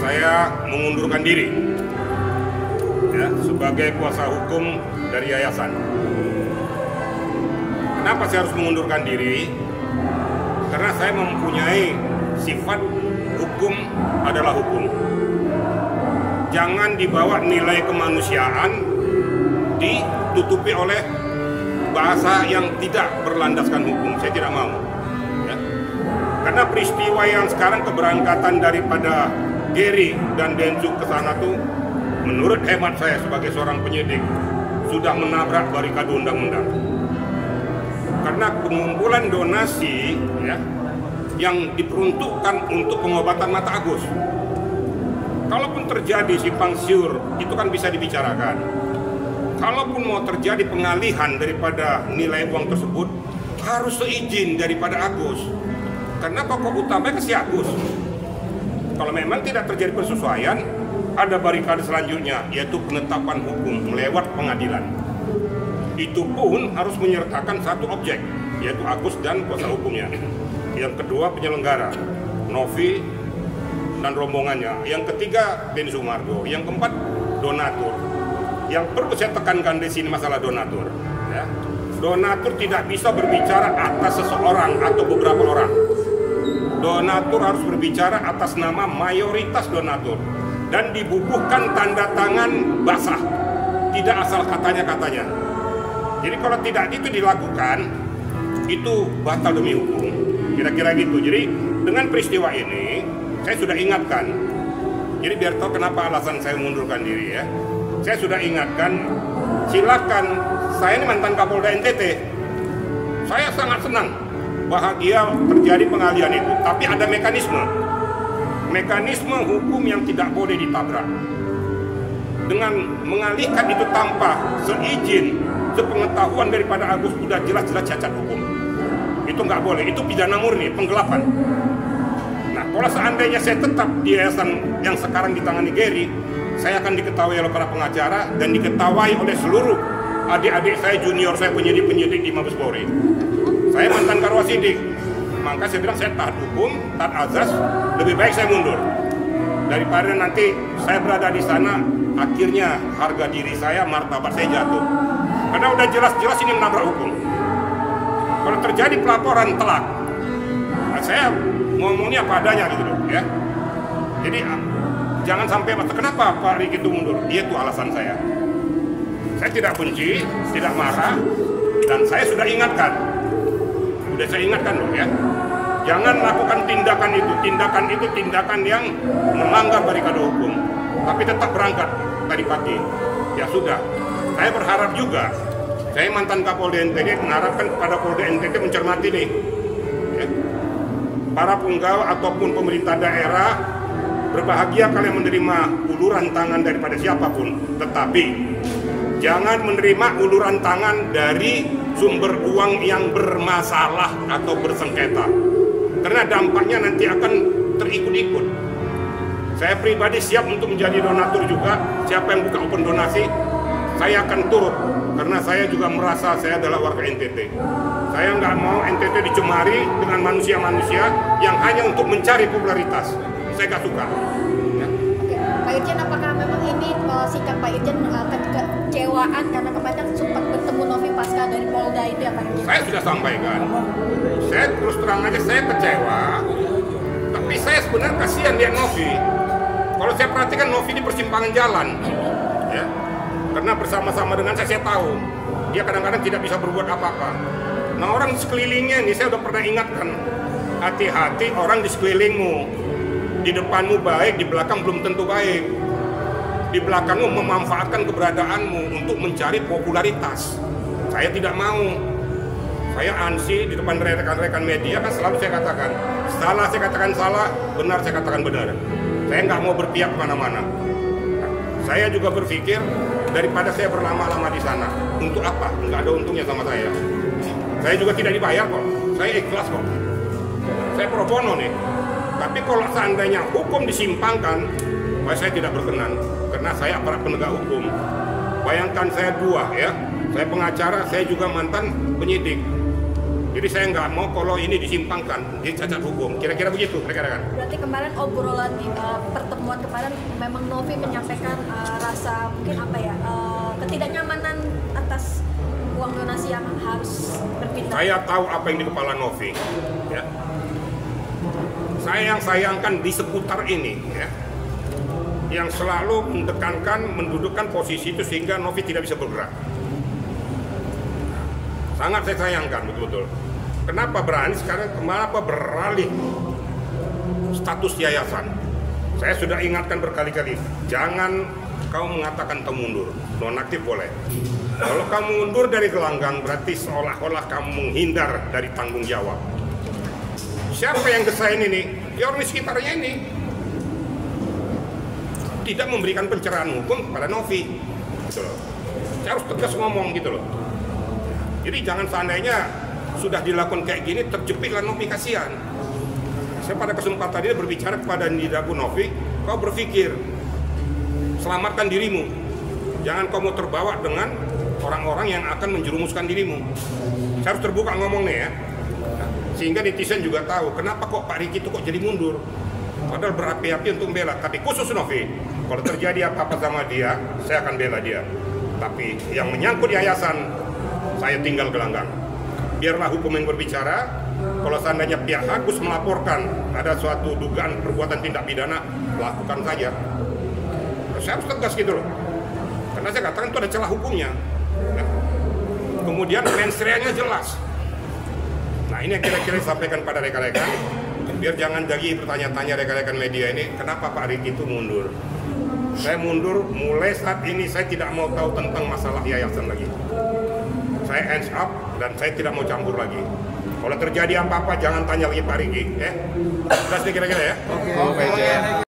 saya mengundurkan diri ya, sebagai kuasa hukum dari yayasan. Kenapa saya harus mengundurkan diri? Karena saya mempunyai sifat hukum adalah hukum. Jangan dibawa nilai kemanusiaan ditutupi oleh bahasa yang tidak berlandaskan hukum. Saya tidak mau. Ya. Karena peristiwa yang sekarang keberangkatan daripada Gary dan Densu ke sana tuh, menurut hemat saya sebagai seorang penyidik, sudah menabrak barikade undang-undang. Karena pengumpulan donasi ya, yang diperuntukkan untuk pengobatan mata Agus. Kalaupun terjadi simpang siur, itu kan bisa dibicarakan. Kalaupun mau terjadi pengalihan daripada nilai uang tersebut, harus seizin daripada Agus. Karena pokok utamanya ke si Agus. Kalau memang tidak terjadi persesuaian, ada barikade selanjutnya, yaitu penetapan hukum lewat pengadilan. Itu pun harus menyertakan satu objek, yaitu Agus dan kuasa hukumnya. Yang kedua penyelenggara, Novi dan rombongannya. Yang ketiga Ben Sumargo. Yang keempat donatur. Yang perlu saya tekankan di sini masalah donatur. Ya. Donatur tidak bisa berbicara atas seseorang atau beberapa orang. Donatur harus berbicara atas nama mayoritas donatur dan dibubuhkan tanda tangan basah, tidak asal katanya-katanya. Jadi kalau tidak itu dilakukan, itu batal demi hukum. Kira-kira gitu. Jadi dengan peristiwa ini saya sudah ingatkan. Jadi biar tahu kenapa alasan saya mengundurkan diri ya. Saya sudah ingatkan, silakan. Saya ini mantan Kapolda NTT. Saya sangat senang, bahagia terjadi pengalihan itu. Tapi ada mekanisme. Mekanisme hukum yang tidak boleh ditabrak. Dengan mengalihkan itu tanpa seizin, sepengetahuan daripada Agus, sudah jelas-jelas cacat hukum. Itu nggak boleh, itu pidana murni, penggelapan. Nah, kalau seandainya saya tetap di yayasan yang sekarang ditangani Gary, saya akan diketahui oleh para pengacara dan diketahui oleh seluruh adik-adik saya, junior saya, penyidik-penyidik di Mabes Polri. Saya mantan Karwasidik, maka saya bilang saya taat hukum, taat azas, lebih baik saya mundur. Daripada nanti saya berada di sana, akhirnya harga diri saya, martabat saya jatuh. Karena udah jelas-jelas ini menabrak hukum. Kalau terjadi pelaporan telak, saya ngomongnya apa adanya gitu loh ya. Jadi jangan sampai kenapa Pak Riki itu mundur? Itu alasan saya. Saya tidak benci, tidak marah, dan saya sudah ingatkan. Sudah saya ingatkan loh ya. Jangan lakukan tindakan itu tindakan yang melanggar barikade hukum. Tapi tetap berangkat tadi pagi. Ya sudah. Saya berharap juga, saya mantan Kapolda NTT mengharapkan kepada Polda NTT mencermati nih. Ya. Para penggawa ataupun pemerintah daerah, berbahagia kalian menerima uluran tangan daripada siapapun, tetapi jangan menerima uluran tangan dari sumber uang yang bermasalah atau bersengketa, karena dampaknya nanti akan terikut-ikut. Saya pribadi siap untuk menjadi donatur juga. Siapa yang buka open donasi, saya akan turut, karena saya juga merasa saya adalah warga NTT. Saya nggak mau NTT dicemari dengan manusia-manusia yang hanya untuk mencari popularitas. Saya nggak suka. Ya. Pak Irjen, apakah memang ini sikap Pak Irjen kekecewaan karena kemarin sempat bertemu Novi pasca dari Polda itu ya Pak Irjen? Saya sudah sampaikan. Saya terus terang aja, saya kecewa. Tapi saya sebenarnya kasihan lihat Novi. Kalau saya perhatikan Novi di persimpangan jalan, ya, karena bersama-sama dengan saya tahu dia kadang-kadang tidak bisa berbuat apa-apa. Nah, orang di sekelilingnya ini saya udah pernah ingatkan, hati-hati orang di sekelilingmu. Di depanmu baik, di belakang belum tentu baik. Di belakangmu memanfaatkan keberadaanmu untuk mencari popularitas. Saya tidak mau. Saya ansi di depan rekan-rekan media kan selalu saya katakan, salah saya katakan salah, benar saya katakan benar. Saya nggak mau berpihak kemana-mana. Saya juga berpikir daripada saya berlama-lama di sana, untuk apa? Nggak ada untungnya sama saya. Saya juga tidak dibayar kok. Saya ikhlas kok. Saya pro bono nih. Tapi kalau seandainya hukum disimpangkan, saya tidak berkenan. Karena saya aparat penegak hukum. Bayangkan saya dua ya. Saya pengacara, saya juga mantan penyidik. Jadi saya nggak mau kalau ini disimpangkan, jadi cacat hukum. Kira-kira begitu, rekan-rekan. Berarti kemarin obrolan di pertemuan kemarin memang Novi menyampaikan rasa mungkin apa ya ketidaknyamanan atas uang donasi yang harus berpindah. Saya tahu apa yang di kepala Novi. Ya. Saya yang sayangkan di seputar ini, ya, yang selalu mendekankan, mendudukkan posisi itu sehingga Novi tidak bisa bergerak. Sangat saya sayangkan betul-betul. Kenapa berani sekarang, kenapa beralih status yayasan? Saya sudah ingatkan berkali-kali, jangan kau mengatakan kamu mundur, nonaktif boleh. Kalau kamu mundur dari gelanggang berarti seolah-olah kamu menghindar dari tanggung jawab. Siapa yang gesain ini? Ya orang di sekitarnya ini. Tidak memberikan pencerahan hukum kepada Novi. Gitu loh. Saya harus tegas ngomong gitu loh. Jadi jangan seandainya sudah dilakukan kayak gini terjepitlah Novi, kasihan. Saya pada kesempatan ini berbicara kepada Nidabu Novi, kau berpikir selamatkan dirimu. Jangan kamu terbawa dengan orang-orang yang akan menjerumuskan dirimu. Saya harus terbuka ngomong nih ya. Sehingga netizen juga tahu kenapa kok Pak Riki itu kok jadi mundur. Padahal berapi-api untuk membela. Tapi khusus Novi, kalau terjadi apa-apa sama dia, saya akan bela dia. Tapi yang menyangkut yayasan, saya tinggal gelanggang. Biarlah hukum yang berbicara. Kalau seandainya pihak Agus melaporkan ada suatu dugaan perbuatan tindak pidana, lakukan saja. Saya harus tegas gitu loh. Karena saya katakan itu ada celah hukumnya. Nah, kemudian mensreanya jelas. Nah ini yang kira-kira disampaikan pada rekan-rekan. Biar jangan lagi bertanya-tanya rekan-rekan media ini, kenapa Pak Riki itu mundur? Saya mundur mulai saat ini saya tidak mau tahu tentang masalah yayasan lagi. Saya hands up dan saya tidak mau campur lagi. Kalau terjadi apa-apa jangan tanya lagi Pak Riki, ya. Jelas nih kira-kira ya. Oke.